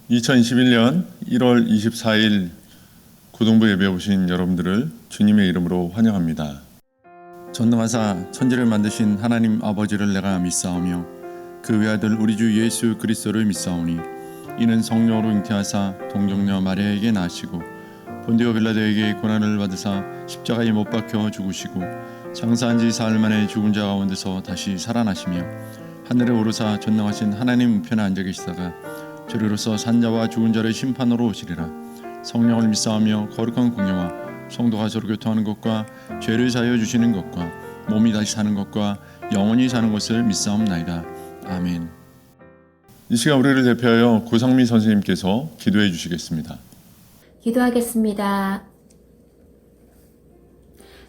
2021년 1월 24일 고등부 예배 오신 여러분들을 주님의 이름으로 환영합니다. 전능하사 천지를 만드신 하나님 아버지를 내가 믿사오며 그 외아들 우리 주 예수 그리스도를 믿사오니 이는 성령으로 잉태하사 동정녀 마리아에게 나시고 본디오 빌라도에게 고난을 받으사 십자가에 못 박혀 죽으시고 장사한 지 사흘 만에 죽은 자 가운데서 다시 살아나시며 하늘에 오르사 전능하신 하나님 우편에 앉아 계시다가 저리로서 산자와 죽은 자를 심판으로 오시리라. 성령을 믿사오며 거룩한 공예와 성도가 서로 교통하는 것과 죄를 사하여 주시는 것과 몸이 다시 사는 것과 영원히 사는 것을 믿사옵나이다. 아멘. 이 시간 우리를 대표하여 고상민 선생님께서 기도해 주시겠습니다. 기도하겠습니다.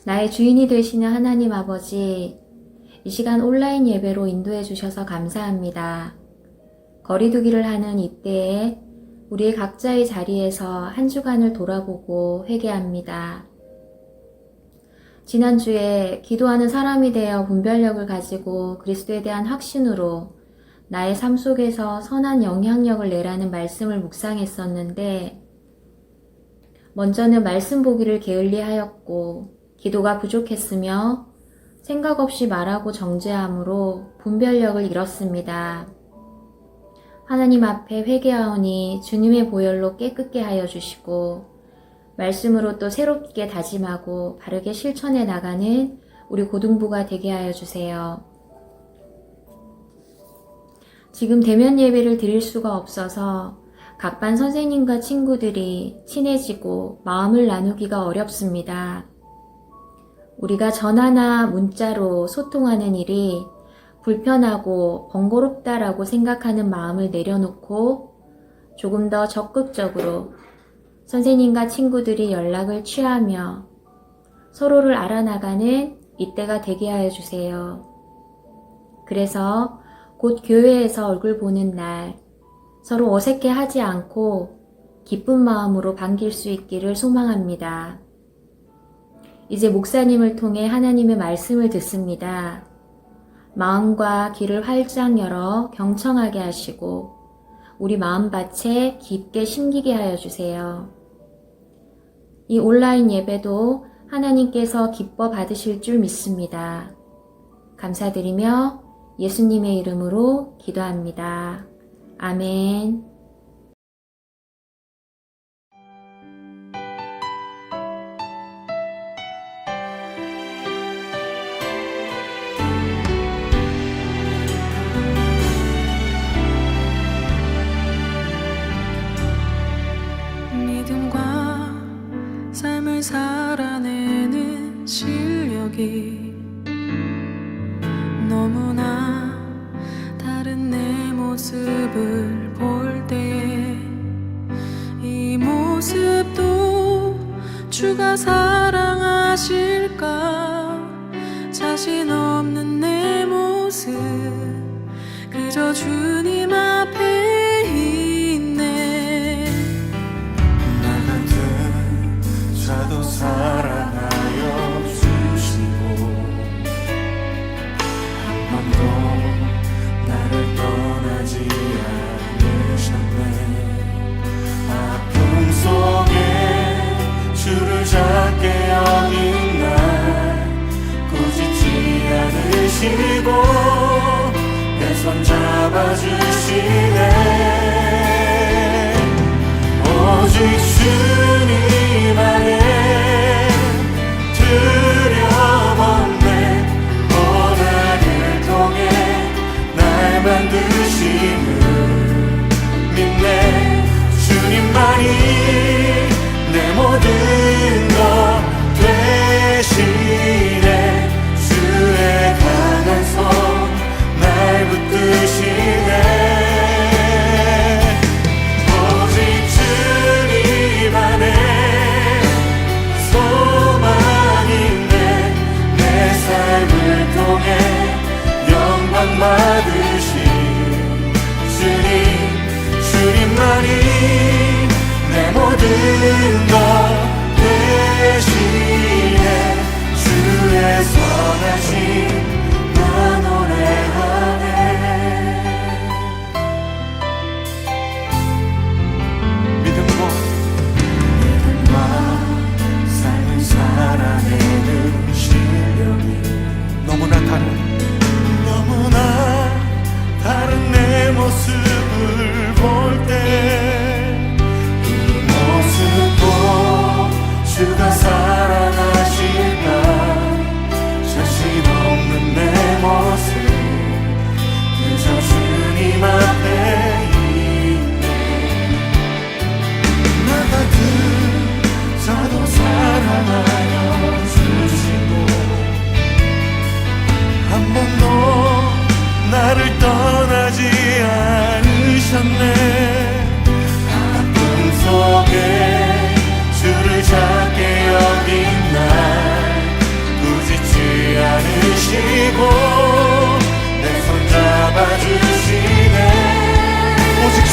나의 주인이 되시는 하나님 아버지, 이 시간 온라인 예배로 인도해 주셔서 감사합니다. 거리두기를 하는 이때에 우리의 각자의 자리에서 한 주간을 돌아보고 회개합니다. 지난주에 기도하는 사람이 되어 분별력을 가지고 그리스도에 대한 확신으로 나의 삶 속에서 선한 영향력을 내라는 말씀을 묵상했었는데, 먼저는 말씀 보기를 게을리하였고 기도가 부족했으며 생각 없이 말하고 정죄함으로 분별력을 잃었습니다. 하나님 앞에 회개하오니 주님의 보혈로 깨끗게 하여 주시고 말씀으로 또 새롭게 다짐하고 바르게 실천해 나가는 우리 고등부가 되게 하여 주세요. 지금 대면 예배를 드릴 수가 없어서 각 반 선생님과 친구들이 친해지고 마음을 나누기가 어렵습니다. 우리가 전화나 문자로 소통하는 일이 불편하고 번거롭다라고 생각하는 마음을 내려놓고 조금 더 적극적으로 선생님과 친구들이 연락을 취하며 서로를 알아나가는 이때가 되게 하여 주세요. 그래서 곧 교회에서 얼굴 보는 날 서로 어색해 하지 않고 기쁜 마음으로 반길 수 있기를 소망합니다. 이제 목사님을 통해 하나님의 말씀을 듣습니다. 마음과 귀를 활짝 열어 경청하게 하시고 우리 마음밭에 깊게 심기게 하여 주세요. 이 온라인 예배도 하나님께서 기뻐 받으실 줄 믿습니다. 감사드리며 예수님의 이름으로 기도합니다. 아멘. 믿음과 삶을 살아내는 실력이 너무나 다른 내 모습을 볼 때에 이 모습도 주가 사랑하실까? 자신 없는 내 모습 그저 주님 앞에 있네. 나 같은 자도 사랑하여 주시고 한 번도 나를 떠나지 않으셨네. 아픔 속에 주를 작게 여긴 날 꾸짖지 않으시고 내 손 잡아주시네. 오직 주님 안에 두려움없네. 고난을 통해 날 만드심을 믿네. 주님만이 내 모든 것 되시네. 주의 강한 손 날 붙드시네. 오직 주님 안에 소망 있네. 내 삶을 통해 영광 받으신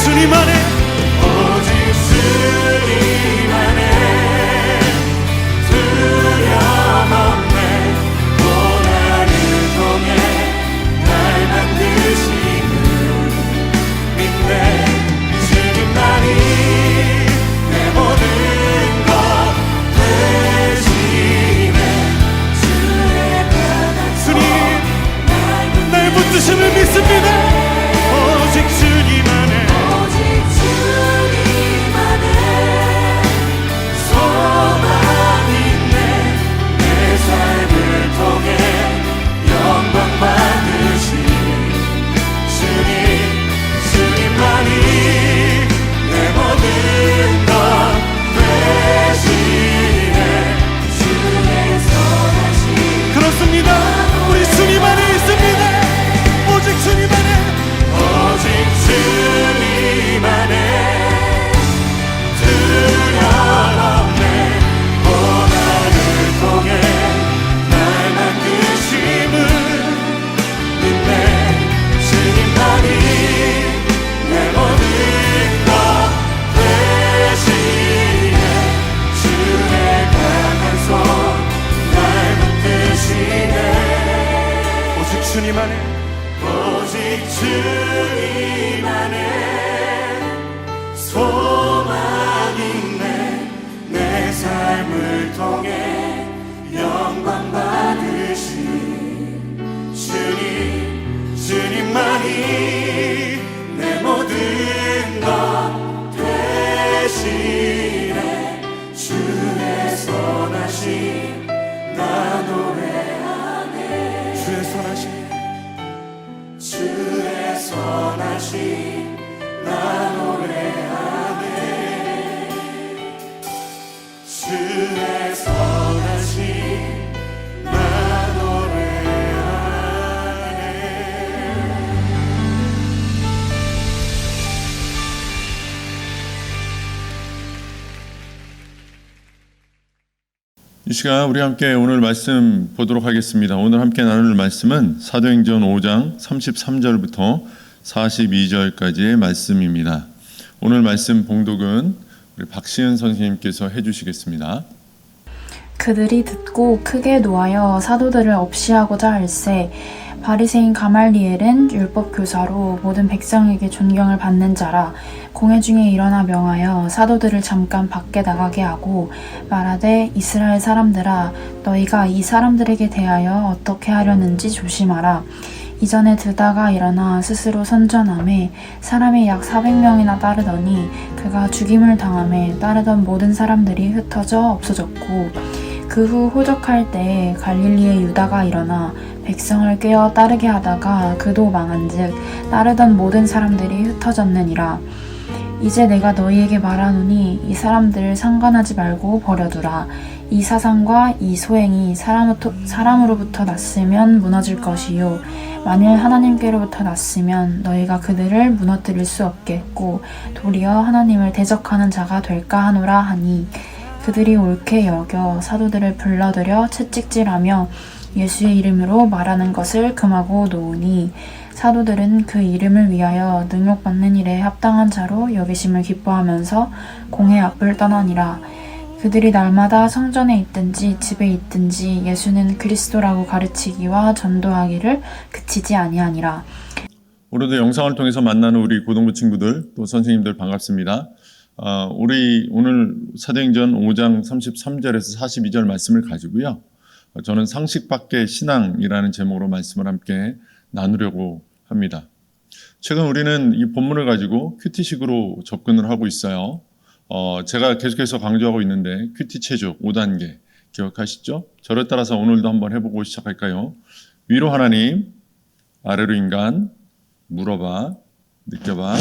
주님 안에 오직 주님 안에 두려움 없네 고난을 통해 날 만드시는 믿네 주님만이 내 모든 것 대신에 주의 주님 날 붙드심을 믿습니다 오직 주님 안에 소망 있네 내 삶을 통해 영광 받으신 주님만이 내 모든 것 대신에 주의 선하신 그렇습니다 우리 주님 안에 있습니다 오직 주님 안에 오직 주님 안에 두려움 없네 고난을 통해 날 만드심을 믿네 주님만이 내 모든 것 대신에 주의 강한 손 날 붙드시네 오직 주님 안에 오직 주님 안에 소망 있네 내 삶을 통해 영광 받으신 주님만이 내 모든 것 대신에 주의 선하심 나 노래하네 주의 선하심 나 노래하네 주의 선하심 나 노래하네 이 시간 우리 함께 오늘 말씀 보도록 하겠습니다. 오늘 함께 나눌 말씀은 사도행전 5장 33절부터 42절까지의 말씀입니다. 오늘 말씀 봉독은 우리 박시은 선생님께서 해주시겠습니다. 그들이 듣고 크게 노하여 사도들을 없이하고자 할세 바리새인 가말리엘은 율법 교사로 모든 백성에게 존경을 받는 자라 공회 중에 일어나 명하여 사도들을 잠깐 밖에 나가게 하고 말하되 이스라엘 사람들아 너희가 이 사람들에게 대하여 어떻게 하려는지 조심하라 이전에 드다가 일어나 스스로 선전하매 사람이 약 400명이나 따르더니 그가 죽임을 당하매 따르던 모든 사람들이 흩어져 없어졌고 그 후 호적할 때에 갈릴리의 유다가 일어나 백성을 꿰어 따르게 하다가 그도 망한즉 따르던 모든 사람들이 흩어졌느니라. 이제 내가 너희에게 말하노니 이 사람들을 상관하지 말고 버려두라. 이 사상과 이 소행이 사람으로부터 났으면 무너질 것이요 만일 하나님께로부터 났으면 너희가 그들을 무너뜨릴 수 없겠고 도리어 하나님을 대적하는 자가 될까 하노라 하니 그들이 옳게 여겨 사도들을 불러들여 채찍질하며 예수의 이름으로 말하는 것을 금하고 놓으니 사도들은 그 이름을 위하여 능욕받는 일에 합당한 자로 여기심을 기뻐하면서 공회 앞을 떠나니라. 그들이 날마다 성전에 있든지 집에 있든지 예수는 그리스도라고 가르치기와 전도하기를 그치지 아니하니라. 오늘도 영상을 통해서 만나는 우리 고등부 친구들 또 선생님들 반갑습니다. 우리 오늘 사도행전 5장 33절에서 42절 말씀을 가지고요. 저는 상식 밖의 신앙이라는 제목으로 말씀을 함께 나누려고 합니다. 최근 우리는 이 본문을 가지고 큐티식으로 접근을 하고 있어요. 제가 계속해서 강조하고 있는데 큐티 체조 5단계 기억하시죠? 저를 따라서 오늘도 한번 해보고 시작할까요? 위로 하나님, 아래로 인간, 물어봐, 느껴봐,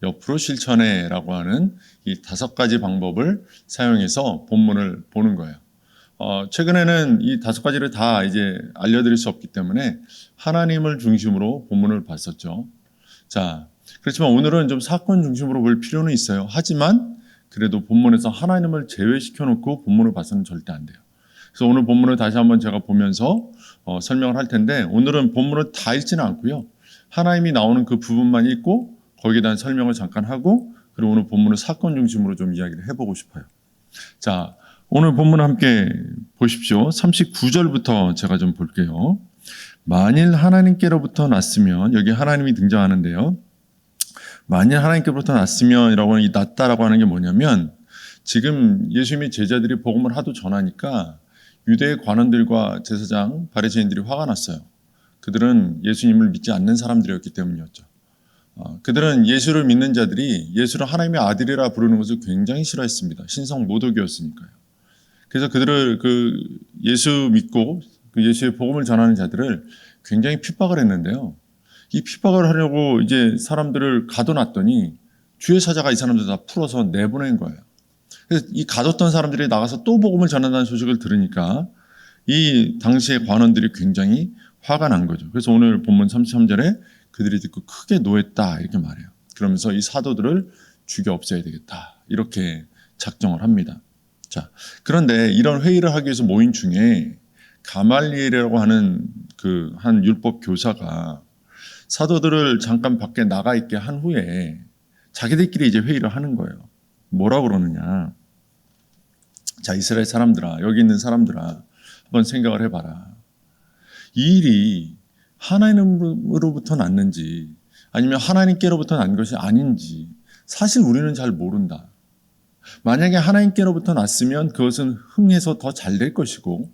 옆으로 실천해 라고 하는 이 5가지 방법을 사용해서 본문을 보는 거예요. 최근에는 이 5가지를 다 이제 알려드릴 수 없기 때문에 하나님을 중심으로 본문을 봤었죠. 자, 그렇지만 오늘은 좀 사건 중심으로 볼 필요는 있어요. 하지만 그래도 본문에서 하나님을 제외시켜 놓고 본문을 봐서는 절대 안 돼요. 그래서 오늘 본문을 다시 한번 제가 보면서 설명을 할 텐데 오늘은 본문을 다 읽지는 않고요. 하나님이 나오는 그 부분만 읽고 거기에 대한 설명을 잠깐 하고 그리고 오늘 본문은 사건 중심으로 좀 이야기를 해보고 싶어요. 자, 오늘 본문 함께 보십시오. 39절부터 제가 좀 볼게요. 만일 하나님께로부터 났으면, 여기 하나님이 등장하는데요. 만일 하나님께로부터 났으면이라고 하는 이 났다라고 하는 게 뭐냐면 지금 예수님의 제자들이 복음을 하도 전하니까 유대의 관원들과 제사장, 바리새인들이 화가 났어요. 그들은 예수님을 믿지 않는 사람들이었기 때문이었죠. 그들은 예수를 믿는 자들이 예수를 하나님의 아들이라 부르는 것을 굉장히 싫어했습니다. 신성 모독이었으니까요. 그래서 그들을 예수 믿고 예수의 복음을 전하는 자들을 굉장히 핍박을 했는데요. 이 핍박을 하려고 이제 사람들을 가둬놨더니 주의 사자가 이 사람들 다 풀어서 내보낸 거예요. 그래서 이 가뒀던 사람들이 나가서 또 복음을 전한다는 소식을 들으니까 이 당시의 관원들이 굉장히 화가 난 거죠. 그래서 오늘 본문 33절에 그들이 듣고 크게 노했다 이렇게 말해요. 그러면서 이 사도들을 죽여 없애야 되겠다 이렇게 작정을 합니다. 자, 그런데 이런 회의를 하기 위해서 모인 중에 가말리엘이라고 하는 한 율법 교사가 사도들을 잠깐 밖에 나가 있게 한 후에 자기들끼리 이제 회의를 하는 거예요. 뭐라고 그러느냐? 자, 이스라엘 사람들아, 여기 있는 사람들아, 한번 생각을 해봐라. 이 일이 하나님으로부터 났는지 아니면 하나님께로부터 난 것이 아닌지 사실 우리는 잘 모른다. 만약에 하나님께로부터 났으면 그것은 흥해서 더 잘 될 것이고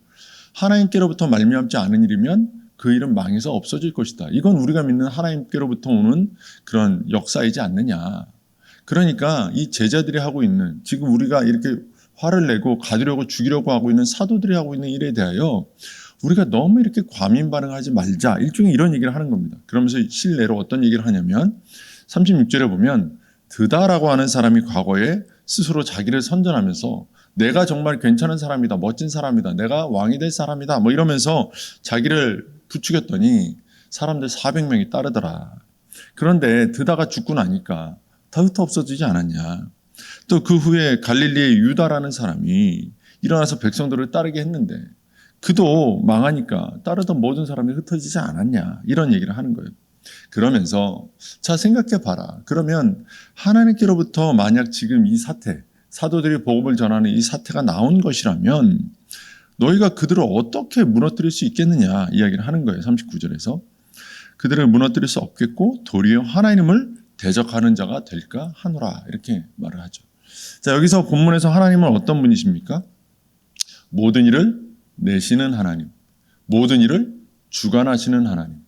하나님께로부터 말미암지 않은 일이면 그 일은 망해서 없어질 것이다. 이건 우리가 믿는 하나님께로부터 오는 그런 역사이지 않느냐. 그러니까 이 제자들이 하고 있는 지금 우리가 이렇게 화를 내고 가두려고 죽이려고 하고 있는 사도들이 하고 있는 일에 대하여 우리가 너무 이렇게 과민 반응하지 말자. 일종의 이런 얘기를 하는 겁니다. 그러면서 실례로 어떤 얘기를 하냐면 36절에 보면 드다라고 하는 사람이 과거에 스스로 자기를 선전하면서 내가 정말 괜찮은 사람이다, 멋진 사람이다, 내가 왕이 될 사람이다 뭐 이러면서 자기를 부추겼더니 사람들 400명이 따르더라. 그런데 드다가 죽고 나니까 다 흩어 없어지지 않았냐. 또 그 후에 갈릴리의 유다라는 사람이 일어나서 백성들을 따르게 했는데 그도 망하니까 따르던 모든 사람이 흩어지지 않았냐. 이런 얘기를 하는 거예요. 그러면서 자 생각해 봐라. 그러면 하나님께로부터 만약 지금 이 사태, 사도들이 복음을 전하는 이 사태가 나온 것이라면 너희가 그들을 어떻게 무너뜨릴 수 있겠느냐 이야기를 하는 거예요. 39절에서. 그들을 무너뜨릴 수 없겠고 도리어 하나님을 대적하는 자가 될까 하노라 이렇게 말을 하죠. 자, 여기서 본문에서 하나님은 어떤 분이십니까? 모든 일을 내시는 하나님, 모든 일을 주관하시는 하나님,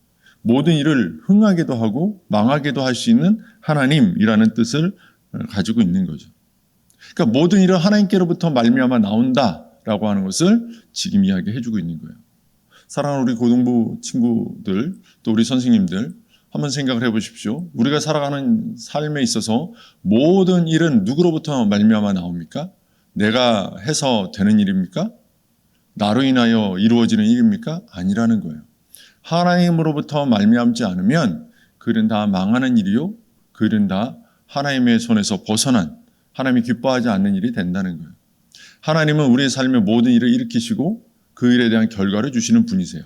모든 일을 흥하게도 하고 망하게도 할 수 있는 하나님이라는 뜻을 가지고 있는 거죠. 그러니까 모든 일은 하나님께로부터 말미암아 나온다라고 하는 것을 지금 이야기해 주고 있는 거예요. 사랑하는 우리 고등부 친구들 또 우리 선생님들 한번 생각을 해보십시오. 우리가 살아가는 삶에 있어서 모든 일은 누구로부터 말미암아 나옵니까? 내가 해서 되는 일입니까? 나로 인하여 이루어지는 일입니까? 아니라는 거예요. 하나님으로부터 말미암지 않으면 그 일은 다 망하는 일이요. 그 일은 다 하나님의 손에서 벗어난 하나님이 기뻐하지 않는 일이 된다는 거예요. 하나님은 우리의 삶의 모든 일을 일으키시고 그 일에 대한 결과를 주시는 분이세요.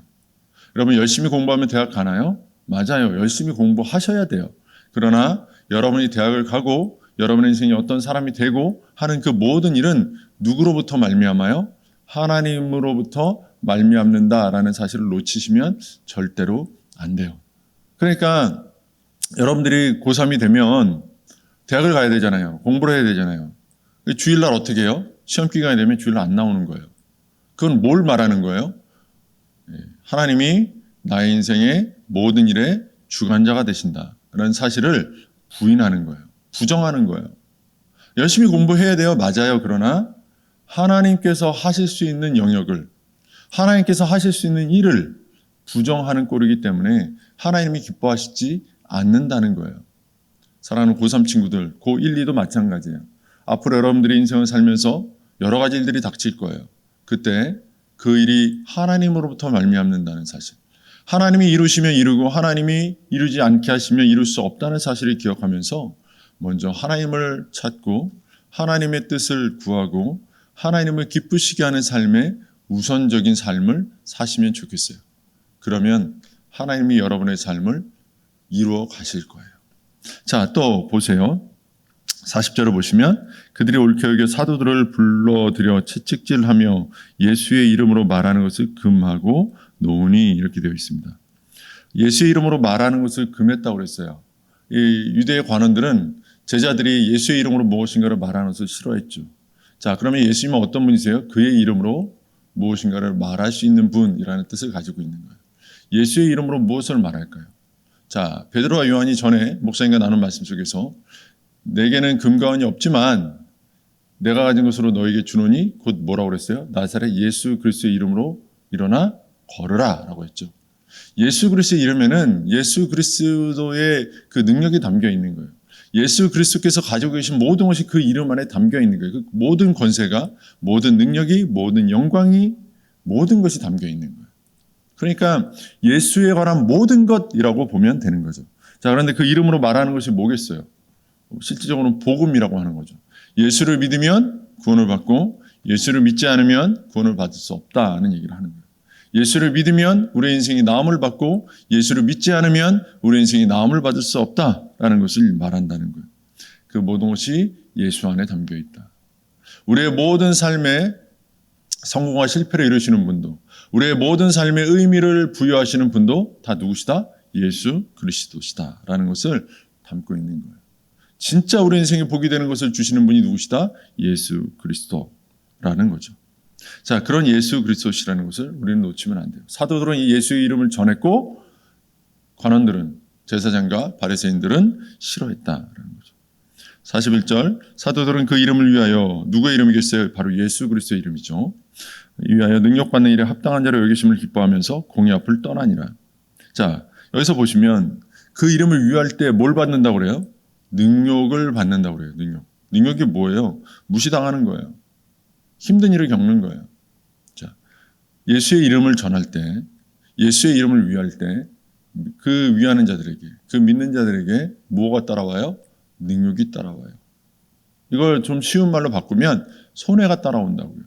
여러분 열심히 공부하면 대학 가나요? 맞아요. 열심히 공부하셔야 돼요. 그러나 여러분이 대학을 가고 여러분의 인생이 어떤 사람이 되고 하는 그 모든 일은 누구로부터 말미암아요? 하나님으로부터 말미암는다라는 사실을 놓치시면 절대로 안 돼요. 그러니까 여러분들이 고3이 되면 대학을 가야 되잖아요. 공부를 해야 되잖아요. 주일날 어떻게 해요? 시험 기간이 되면 주일날 안 나오는 거예요. 그건 뭘 말하는 거예요? 하나님이 나의 인생의 모든 일의 주관자가 되신다라는 사실을 부인하는 거예요. 부정하는 거예요. 열심히 공부해야 돼요. 맞아요. 그러나 하나님께서 하실 수 있는 영역을, 하나님께서 하실 수 있는 일을 부정하는 꼴이기 때문에 하나님이 기뻐하시지 않는다는 거예요. 사랑하는 고3 친구들, 고1, 2도 마찬가지예요. 앞으로 여러분들의 인생을 살면서 여러 가지 일들이 닥칠 거예요. 그때 그 일이 하나님으로부터 말미암는다는 사실. 하나님이 이루시면 이루고 하나님이 이루지 않게 하시면 이룰 수 없다는 사실을 기억하면서 먼저 하나님을 찾고 하나님의 뜻을 구하고 하나님을 기쁘시게 하는 삶의 우선적인 삶을 사시면 좋겠어요. 그러면 하나님이 여러분의 삶을 이루어 가실 거예요. 자, 또 보세요. 40절을 보시면 그들이 옳게 여겨 사도들을 불러들여 채찍질하며 예수의 이름으로 말하는 것을 금하고 노니 이렇게 되어 있습니다. 예수의 이름으로 말하는 것을 금했다고 그랬어요. 이 유대의 관원들은 제자들이 예수의 이름으로 무엇인가를 말하는 것을 싫어했죠. 자, 그러면 예수님은 어떤 분이세요? 그의 이름으로 무엇인가를 말할 수 있는 분이라는 뜻을 가지고 있는 거예요. 예수의 이름으로 무엇을 말할까요? 자, 베드로와 요한이 전에 목사님과 나눈 말씀 속에서 내게는 금과 은이 없지만 내가 가진 것으로 너에게 주노니 곧 뭐라고 그랬어요? 나사렛 예수 그리스도의 이름으로 일어나 걸으라 라고 했죠. 예수 그리스도의 이름에는 예수 그리스도의 그 능력이 담겨 있는 거예요. 예수 그리스도께서 가지고 계신 모든 것이 그 이름 안에 담겨 있는 거예요. 그 모든 권세가, 모든 능력이, 모든 영광이, 모든 것이 담겨 있는 거예요. 그러니까 예수에 관한 모든 것이라고 보면 되는 거죠. 자, 그런데 그 이름으로 말하는 것이 뭐겠어요? 실질적으로는 복음이라고 하는 거죠. 예수를 믿으면 구원을 받고 예수를 믿지 않으면 구원을 받을 수 없다는 얘기를 하는 거예요. 예수를 믿으면 우리의 인생이 나음을 받고 예수를 믿지 않으면 우리의 인생이 나음을 받을 수 없다라는 것을 말한다는 거예요. 그 모든 것이 예수 안에 담겨 있다. 우리의 모든 삶에 성공과 실패를 이루시는 분도, 우리의 모든 삶의 의미를 부여하시는 분도 다 누구시다? 예수 그리스도시다라는 것을 담고 있는 거예요. 진짜 우리 인생에 복이 되는 것을 주시는 분이 누구시다? 예수 그리스도라는 거죠. 자, 그런 예수 그리스도시라는 것을 우리는 놓치면 안 돼요. 사도들은 이 예수의 이름을 전했고 관원들은, 제사장과 바리새인들은 싫어했다라는 거죠. 41절, 사도들은 그 이름을 위하여, 누구의 이름이겠어요? 바로 예수 그리스도의 이름이죠. 위하여 능력받는 일에 합당한 자로 여기심을 기뻐하면서 공의 앞을 떠나니라. 자, 여기서 보시면 그 이름을 위할 때 뭘 받는다고 그래요? 능력을 받는다고 그래요. 능력이 뭐예요? 무시당하는 거예요. 힘든 일을 겪는 거예요. 자, 예수의 이름을 전할 때, 예수의 이름을 위할 때, 그 위하는 자들에게, 그 믿는 자들에게 뭐가 따라와요? 능력이 따라와요. 이걸 좀 쉬운 말로 바꾸면 손해가 따라온다고요.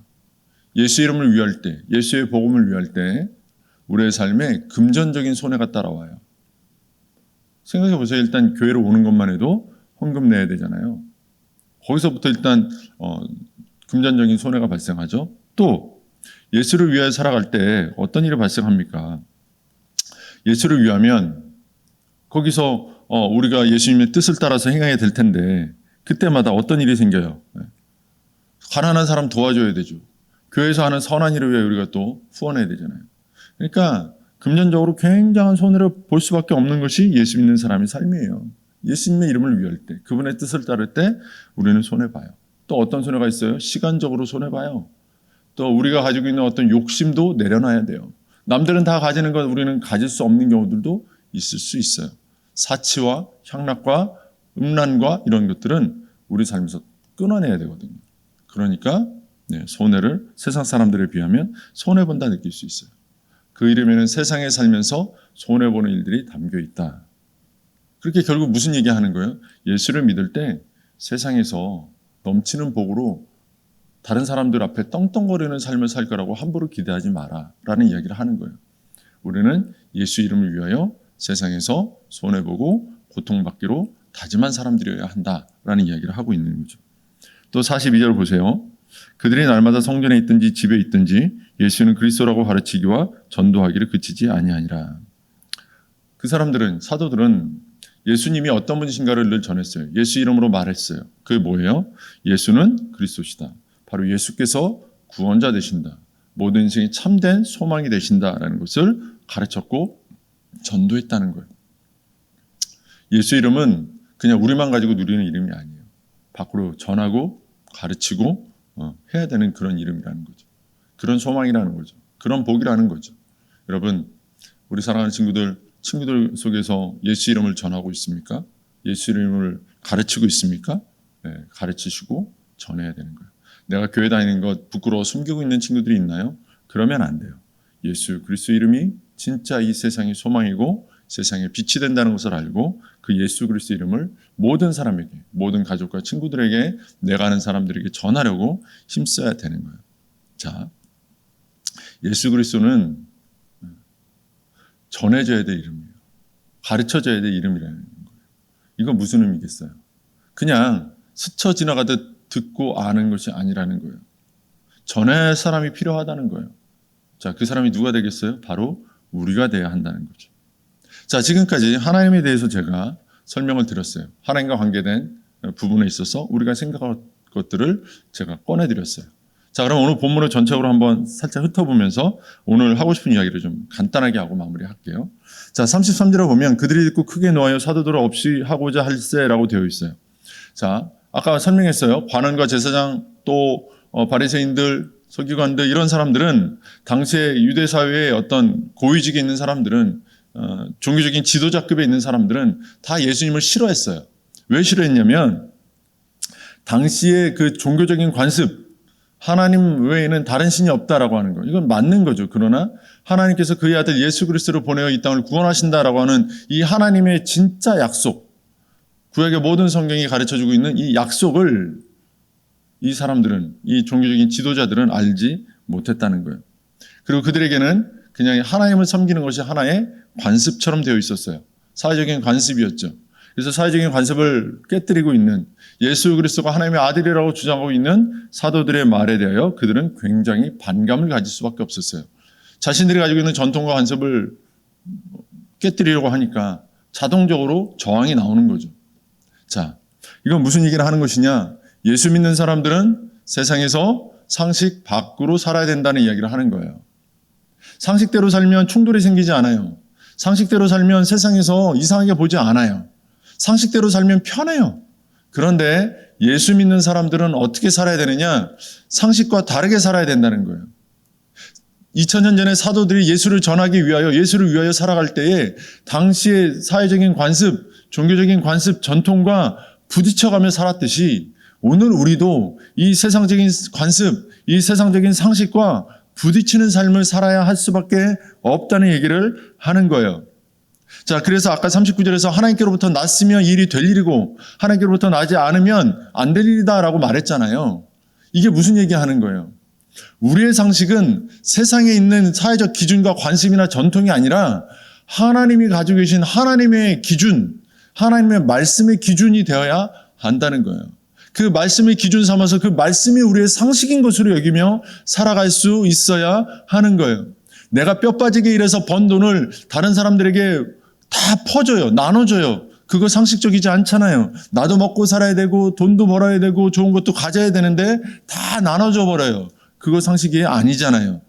예수 이름을 위할 때, 예수의 복음을 위할 때 우리의 삶에 금전적인 손해가 따라와요. 생각해 보세요. 일단 교회로 오는 것만 해도 헌금 내야 되잖아요. 거기서부터 일단 금전적인 손해가 발생하죠. 또 예수를 위하여 살아갈 때 어떤 일이 발생합니까? 예수를 위하면 거기서 우리가 예수님의 뜻을 따라서 행해야 될 텐데 그때마다 어떤 일이 생겨요? 가난한 사람 도와줘야 되죠. 교회에서 하는 선한 일을 위해 우리가 또 후원해야 되잖아요. 그러니까 금전적으로 굉장한 손해를 볼 수밖에 없는 것이 예수 믿는 사람의 삶이에요. 예수님의 이름을 위할 때, 그분의 뜻을 따를 때 우리는 손해봐요. 또 어떤 손해가 있어요? 시간적으로 손해봐요. 또 우리가 가지고 있는 어떤 욕심도 내려놔야 돼요. 남들은 다 가지는 것 우리는 가질 수 없는 경우들도 있을 수 있어요. 사치와 향락과 음란과 이런 것들은 우리 삶에서 끊어내야 되거든요. 그러니까 손해를 세상 사람들에 비하면 손해본다 느낄 수 있어요. 그 이름에는 세상에 살면서 손해보는 일들이 담겨 있다. 그렇게 결국 무슨 얘기하는 거예요? 예수를 믿을 때 세상에서 넘치는 복으로 다른 사람들 앞에 떵떵거리는 삶을 살 거라고 함부로 기대하지 마라 라는 이야기를 하는 거예요. 우리는 예수 이름을 위하여 세상에서 손해보고 고통받기로 다짐한 사람들이어야 한다라는 이야기를 하고 있는 거죠. 또 42절 보세요. 그들이 날마다 성전에 있든지 집에 있든지 예수는 그리스도라고 가르치기와 전도하기를 그치지 아니하니라. 그 사람들은, 사도들은 예수님이 어떤 분이신가를 늘 전했어요. 예수 이름으로 말했어요. 그게 뭐예요? 예수는 그리스도시다. 바로 예수께서 구원자 되신다. 모든 인생이 참된 소망이 되신다라는 것을 가르쳤고 전도했다는 거예요. 예수 이름은 그냥 우리만 가지고 누리는 이름이 아니에요. 밖으로 전하고 가르치고 해야 되는 그런 이름이라는 거죠. 그런 소망이라는 거죠. 그런 복이라는 거죠. 여러분, 우리 사랑하는 친구들 속에서 예수 이름을 전하고 있습니까? 예수 이름을 가르치고 있습니까? 네, 가르치시고 전해야 되는 거예요. 내가 교회 다니는 것 부끄러워 숨기고 있는 친구들이 있나요? 그러면 안 돼요. 예수 그리스도 이름이 진짜 이 세상의 소망이고 세상에 빛이 된다는 것을 알고 그 예수 그리스도 이름을 모든 사람에게, 모든 가족과 친구들에게, 내가 아는 사람들에게 전하려고 힘써야 되는 거예요. 자, 예수 그리스도는 전해져야 될 이름이에요. 가르쳐져야 될 이름이라는 거예요. 이거 무슨 의미겠어요? 그냥 스쳐 지나가듯 듣고 아는 것이 아니라는 거예요. 전할 사람이 필요하다는 거예요. 자, 그 사람이 누가 되겠어요? 바로 우리가 돼야 한다는 거죠. 자, 지금까지 하나님에 대해서 제가 설명을 드렸어요. 하나님과 관계된 부분에 있어서 우리가 생각할 것들을 제가 꺼내드렸어요. 자, 그럼 오늘 본문을 전체적으로 한번 살짝 훑어보면서 오늘 하고 싶은 이야기를 좀 간단하게 하고 마무리할게요. 자, 33절에 보면 그들이 듣고 크게 노하여 사도들을 없이 하고자 할세라고 되어 있어요. 자, 아까 설명했어요. 관원과 제사장 또 바리새인들, 서기관들 이런 사람들은 당시에 유대 사회에 어떤 고위직에 있는 사람들은 종교적인 지도자급에 있는 사람들은 다 예수님을 싫어했어요. 왜 싫어했냐면 당시에 그 종교적인 관습, 하나님 외에는 다른 신이 없다라고 하는 거. 이건 맞는 거죠. 그러나 하나님께서 그의 아들 예수 그리스도를 보내어 이 땅을 구원하신다라고 하는 이 하나님의 진짜 약속, 구약의 모든 성경이 가르쳐주고 있는 이 약속을 이 사람들은, 이 종교적인 지도자들은 알지 못했다는 거예요. 그리고 그들에게는 그냥 하나님을 섬기는 것이 하나의 관습처럼 되어 있었어요. 사회적인 관습이었죠. 그래서 사회적인 관습을 깨뜨리고 있는 예수 그리스도가 하나님의 아들이라고 주장하고 있는 사도들의 말에 대하여 그들은 굉장히 반감을 가질 수밖에 없었어요. 자신들이 가지고 있는 전통과 관습을 깨뜨리려고 하니까 자동적으로 저항이 나오는 거죠. 자, 이건 무슨 얘기를 하는 것이냐? 예수 믿는 사람들은 세상에서 상식 밖으로 살아야 된다는 이야기를 하는 거예요. 상식대로 살면 충돌이 생기지 않아요. 상식대로 살면 세상에서 이상하게 보지 않아요. 상식대로 살면 편해요. 그런데 예수 믿는 사람들은 어떻게 살아야 되느냐? 상식과 다르게 살아야 된다는 거예요. 2000년 전에 사도들이 예수를 전하기 위하여, 예수를 위하여 살아갈 때에 당시의 사회적인 관습, 종교적인 관습, 전통과 부딪혀가며 살았듯이 오늘 우리도 이 세상적인 관습, 이 세상적인 상식과 부딪히는 삶을 살아야 할 수밖에 없다는 얘기를 하는 거예요. 자, 그래서 아까 39절에서 하나님께로부터 났으면 일이 될 일이고 하나님께로부터 나지 않으면 안 될 일이다라고 말했잖아요. 이게 무슨 얘기하는 거예요? 우리의 상식은 세상에 있는 사회적 기준과 관습이나 전통이 아니라 하나님이 가지고 계신 하나님의 기준, 하나님의 말씀의 기준이 되어야 한다는 거예요. 그 말씀의 기준 삼아서 그 말씀이 우리의 상식인 것으로 여기며 살아갈 수 있어야 하는 거예요. 내가 뼈 빠지게 일해서 번 돈을 다른 사람들에게 다 퍼줘요. 나눠줘요. 그거 상식적이지 않잖아요. 나도 먹고 살아야 되고 돈도 벌어야 되고 좋은 것도 가져야 되는데 다 나눠줘 버려요. 그거 상식이 아니잖아요.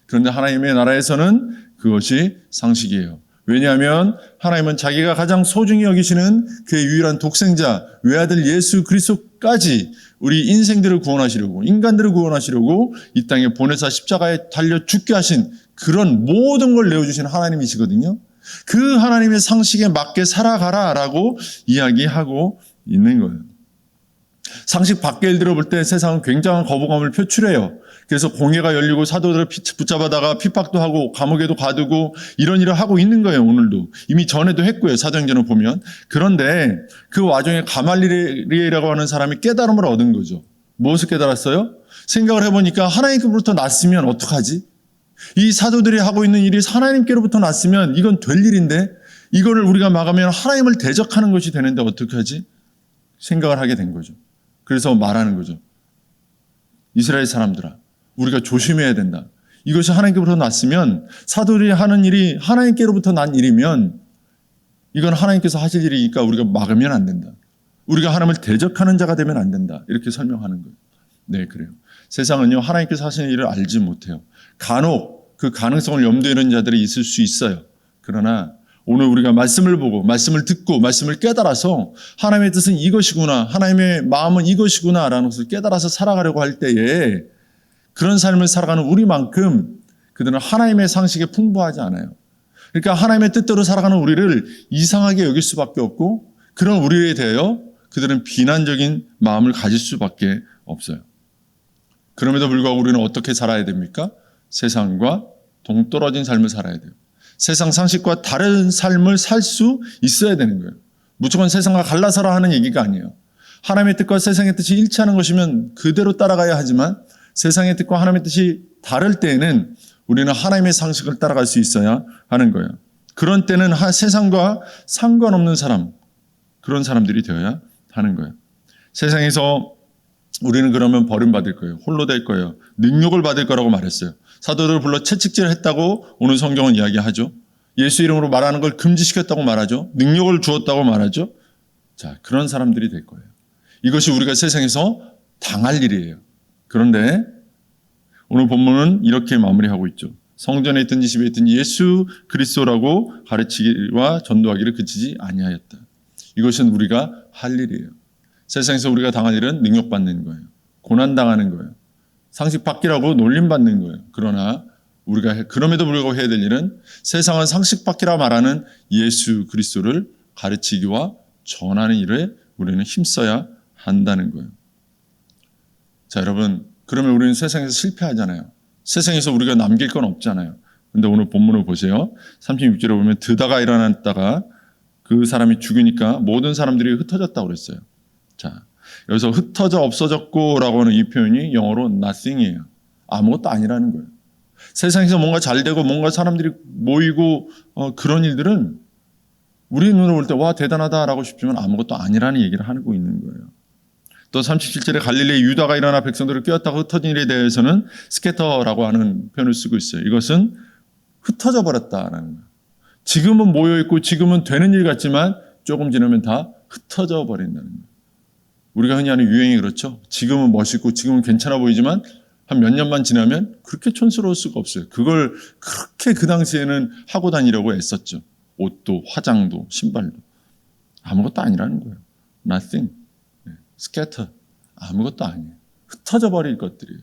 그런데 하나님의 나라에서는 그것이 상식이에요. 왜냐하면 하나님은 자기가 가장 소중히 여기시는 그의 유일한 독생자 외아들 예수 그리스도까지 우리 인생들을 구원하시려고, 인간들을 구원하시려고 이 땅에 보내사 십자가에 달려 죽게 하신 그런 모든 걸 내어주신 하나님이시거든요. 그 하나님의 상식에 맞게 살아가라라고 이야기하고 있는 거예요. 상식 밖의 일들을 볼 때 세상은 굉장한 거부감을 표출해요. 그래서 공회가 열리고 사도들을 붙잡아다가 핍박도 하고 감옥에도 가두고 이런 일을 하고 있는 거예요. 오늘도. 이미 전에도 했고요. 사도행전을 보면. 그런데 그 와중에 가말리엘이라고 하는 사람이 깨달음을 얻은 거죠. 무엇을 깨달았어요? 생각을 해보니까 하나님께로부터 났으면 어떡하지? 이 사도들이 하고 있는 일이 하나님께로부터 났으면 이건 될 일인데 이거를 우리가 막으면 하나님을 대적하는 것이 되는데 어떡하지? 생각을 하게 된 거죠. 그래서 말하는 거죠. 이스라엘 사람들아, 우리가 조심해야 된다. 이것이 하나님께로부터 났으면 사도들이 하는 일이 하나님께로부터 난 일이면 이건 하나님께서 하실 일이니까 우리가 막으면 안 된다. 우리가 하나님을 대적하는 자가 되면 안 된다. 이렇게 설명하는 거예요. 네, 그래요. 세상은요, 하나님께서 하시는 일을 알지 못해요. 간혹 그 가능성을 염두에 두는 자들이 있을 수 있어요. 그러나 오늘 우리가 말씀을 보고 말씀을 듣고 말씀을 깨달아서 하나님의 뜻은 이것이구나, 하나님의 마음은 이것이구나 라는 것을 깨달아서 살아가려고 할 때에 그런 삶을 살아가는 우리만큼 그들은 하나님의 상식에 풍부하지 않아요. 그러니까 하나님의 뜻대로 살아가는 우리를 이상하게 여길 수밖에 없고 그런 우리에 대하여 그들은 비난적인 마음을 가질 수밖에 없어요. 그럼에도 불구하고 우리는 어떻게 살아야 됩니까? 세상과 동떨어진 삶을 살아야 돼요. 세상 상식과 다른 삶을 살 수 있어야 되는 거예요. 무조건 세상과 갈라서라 하는 얘기가 아니에요. 하나님의 뜻과 세상의 뜻이 일치하는 것이면 그대로 따라가야 하지만 세상의 뜻과 하나님의 뜻이 다를 때에는 우리는 하나님의 상식을 따라갈 수 있어야 하는 거예요. 그런 때는 세상과 상관없는 사람, 그런 사람들이 되어야 하는 거예요. 세상에서 우리는 그러면 버림받을 거예요. 홀로 될 거예요. 능욕을 받을 거라고 말했어요. 사도들을 불러 채찍질을 했다고 오늘 성경은 이야기하죠. 예수 이름으로 말하는 걸 금지시켰다고 말하죠. 능욕을 주었다고 말하죠. 자, 그런 사람들이 될 거예요. 이것이 우리가 세상에서 당할 일이에요. 그런데 오늘 본문은 이렇게 마무리하고 있죠. 성전에 있든지 집에 있든지 예수 그리스도라고 가르치기와 전도하기를 그치지 아니하였다. 이것은 우리가 할 일이에요. 세상에서 우리가 당할 일은 능욕받는 거예요. 고난당하는 거예요. 상식 밖이라고 놀림받는 거예요. 그러나 우리가 그럼에도 불구하고 해야 될 일은 세상은 상식 밖이라 말하는 예수 그리스도를 가르치기와 전하는 일에 우리는 힘써야 한다는 거예요. 자, 여러분, 그러면 우리는 세상에서 실패하잖아요. 세상에서 우리가 남길 건 없잖아요. 근데 오늘 본문을 보세요. 36절에 보면 드다가 일어났다가 그 사람이 죽으니까 모든 사람들이 흩어졌다고 그랬어요. 자, 여기서 흩어져 없어졌고라고 하는 이 표현이 영어로 nothing이에요. 아무것도 아니라는 거예요. 세상에서 뭔가 잘 되고 뭔가 사람들이 모이고 그런 일들은 우리 눈으로 볼 때 와 대단하다라고 싶지만 아무것도 아니라는 얘기를 하고 있는 거예요. 또 37절에 갈릴리 유다가 일어나 백성들을 꿰었다가 흩어진 일에 대해서는 스캐터라고 하는 표현을 쓰고 있어요. 이것은 흩어져 버렸다라는 거예요. 지금은 모여있고 지금은 되는 일 같지만 조금 지나면 다 흩어져 버린다는 거예요. 우리가 흔히 하는 유행이 그렇죠. 지금은 멋있고 지금은 괜찮아 보이지만 한 몇 년만 지나면 그렇게 촌스러울 수가 없어요. 그걸 그렇게 그 당시에는 하고 다니려고 애썼죠. 옷도 화장도 신발도. 아무것도 아니라는 거예요. Nothing. 스캐터. 아무것도 아니에요. 흩어져 버릴 것들이에요.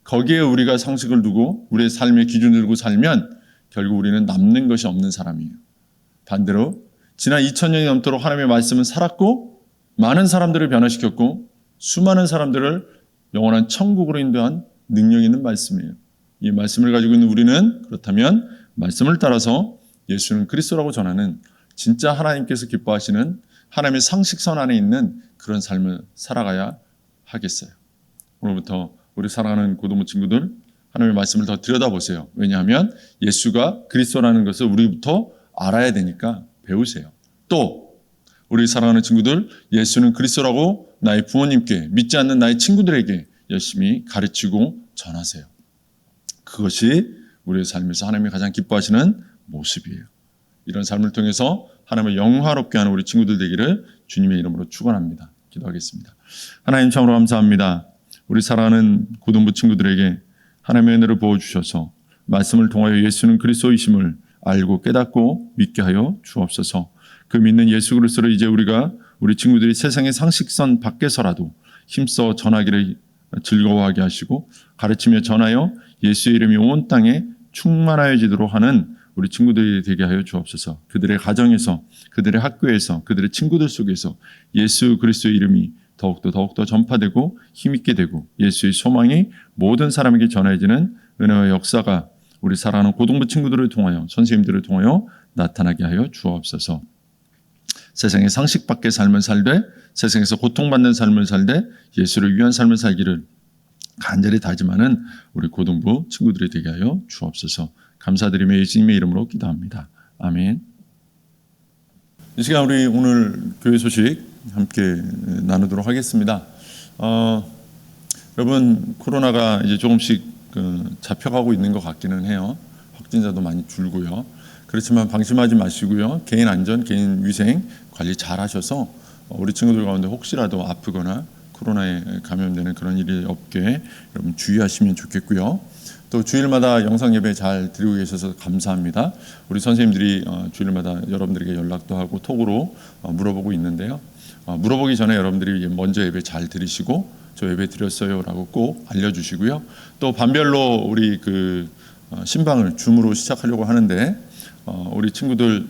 거기에 우리가 상식을 두고 우리의 삶의 기준을 두고 살면 결국 우리는 남는 것이 없는 사람이에요. 반대로 지난 2000년이 넘도록 하나님의 말씀은 살았고 많은 사람들을 변화시켰고 수많은 사람들을 영원한 천국으로 인도한 능력 있는 말씀이에요. 이 말씀을 가지고 있는 우리는 그렇다면 말씀을 따라서 예수는 그리스도라고 전하는 진짜 하나님께서 기뻐하시는 하나님의 상식선 안에 있는 그런 삶을 살아가야 하겠어요. 오늘부터 우리 사랑하는 고등부 친구들 하나님의 말씀을 더 들여다보세요. 왜냐하면 예수가 그리스도라는 것을 우리부터 알아야 되니까 배우세요. 또 우리 사랑하는 친구들 예수는 그리스도라고 나의 부모님께 믿지 않는 나의 친구들에게 열심히 가르치고 전하세요. 그것이 우리의 삶에서 하나님이 가장 기뻐하시는 모습이에요. 이런 삶을 통해서 하나님을 영화롭게 하는 우리 친구들 되기를 주님의 이름으로 축원합니다. 기도하겠습니다. 하나님 참으로 감사합니다. 우리 사랑하는 고등부 친구들에게 하나님의 은혜를 부어주셔서 말씀을 통하여 예수는 그리스도이심을 알고 깨닫고 믿게 하여 주옵소서. 그 믿는 예수 그리스도를 이제 우리 친구들이 세상의 상식선 밖에서라도 힘써 전하기를 즐거워하게 하시고 가르치며 전하여 예수의 이름이 온 땅에 충만하여지도록 하는 우리 친구들이 되게 하여 주옵소서. 그들의 가정에서, 그들의 학교에서, 그들의 친구들 속에서 예수 그리스도의 이름이 더욱더 전파되고 힘있게 되고 예수의 소망이 모든 사람에게 전해지는 은혜와 역사가 우리 사랑하는 고등부 친구들을 통하여 선생님들을 통하여 나타나게 하여 주옵소서. 세상의 상식 밖의 삶을 살되 세상에서 고통받는 삶을 살되 예수를 위한 삶을 살기를 간절히 다짐하는 우리 고등부 친구들이 되게 하여 주옵소서. 감사드리며 예수님의 이름으로 기도합니다. 아멘. 이 시간 우리 오늘 교회 소식 함께 나누도록 하겠습니다. 여러분 코로나가 이제 조금씩 잡혀가고 있는 것 같기는 해요. 확진자도 많이 줄고요. 그렇지만 방심하지 마시고요. 개인 안전, 개인 위생 관리 잘 하셔서 우리 친구들 가운데 혹시라도 아프거나 코로나에 감염되는 그런 일이 없게 여러분 주의하시면 좋겠고요. 또 주일마다 영상 예배 잘 드리고 계셔서 감사합니다. 우리 선생님들이 주일마다 여러분들에게 연락도 하고 톡으로 물어보고 있는데요. 물어보기 전에 여러분들이 먼저 예배 잘 드리시고 저 예배 드렸어요라고 꼭 알려주시고요. 또 반별로 우리 신방을 줌으로 시작하려고 하는데 우리 친구들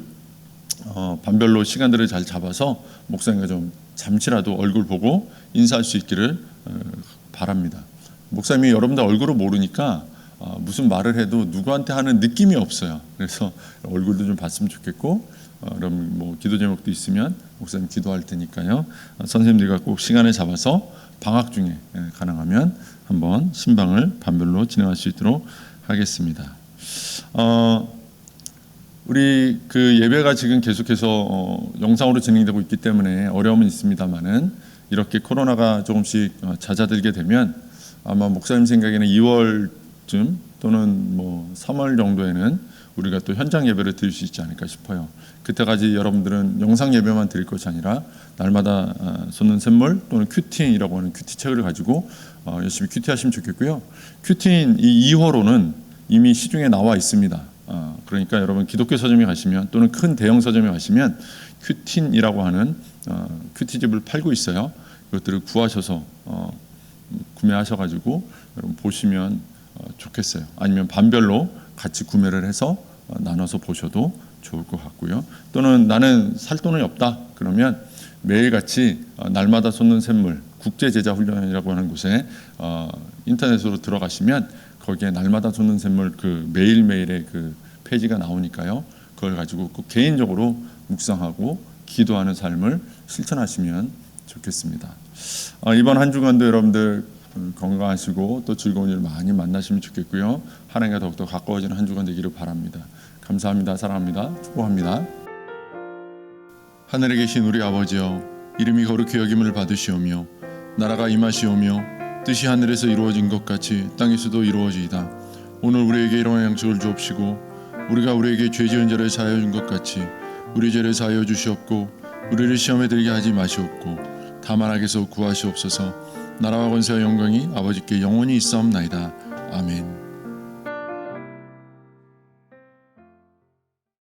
반별로 시간들을 잘 잡아서 목사님과 좀 잠시라도 얼굴 보고 인사할 수 있기를 바랍니다. 목사님이 여러분들 얼굴을 모르니까 무슨 말을 해도 누구한테 하는 느낌이 없어요. 그래서 얼굴도 좀 봤으면 좋겠고 여러분 뭐 기도 제목도 있으면 목사님 기도할 테니까요. 선생님들과 꼭 시간을 잡아서 방학 중에 가능하면 한번 신방을 반별로 진행할 수 있도록 하겠습니다. 우리 그 예배가 지금 계속해서 영상으로 진행되고 있기 때문에 어려움은 있습니다만은 이렇게 코로나가 조금씩 잦아들게 되면 아마 목사님 생각에는 2월쯤 또는 뭐 3월 정도에는 우리가 또 현장 예배를 드릴 수 있지 않을까 싶어요. 그때까지 여러분들은 영상 예배만 드릴 것이 아니라 날마다 솟는 샘물 또는 큐티인이라고 하는 큐티 책을 가지고 열심히 큐티하시면 좋겠고요. 큐티인 이 2호로는 이미 시중에 나와 있습니다. 그러니까 여러분 기독교 서점에 가시면 또는 큰 대형 서점에 가시면 큐틴이라고 하는 큐티집을 팔고 있어요. 이것들을 구하셔서 구매하셔가지고 여러분 보시면 좋겠어요. 아니면 반별로 같이 구매를 해서 나눠서 보셔도 좋을 것 같고요. 또는 나는 살 돈이 없다 그러면 매일같이 날마다 솟는 샘물 국제제자훈련이라고 하는 곳에 인터넷으로 들어가시면 거기에 날마다 솟는 샘물 그 매일매일의 그 페이지가 나오니까요. 그걸 가지고 꼭 개인적으로 묵상하고 기도하는 삶을 실천하시면 좋겠습니다. 이번 한 주간도 여러분들 건강하시고 또 즐거운 일 많이 만나시면 좋겠고요. 하나님과 더욱더 가까워지는 한 주간 되기를 바랍니다. 감사합니다. 사랑합니다. 축복합니다. 하늘에 계신 우리 아버지여, 이름이 거룩히 여김을 받으시오며 나라가 임하시오며 뜻이 하늘에서 이루어진 것 같이 땅에서도 이루어지이다. 오늘 우리에게 일용할 양식을 주옵시고 우리가 우리에게 죄 지은 자를 사하여 준 것 같이 우리 죄를 사하여 주시옵고 우리를 시험에 들게 하지 마시옵고 다만 악에서 구하시옵소서. 나라와 권세와 영광이 아버지께 영원히 있사옵나이다. 아멘.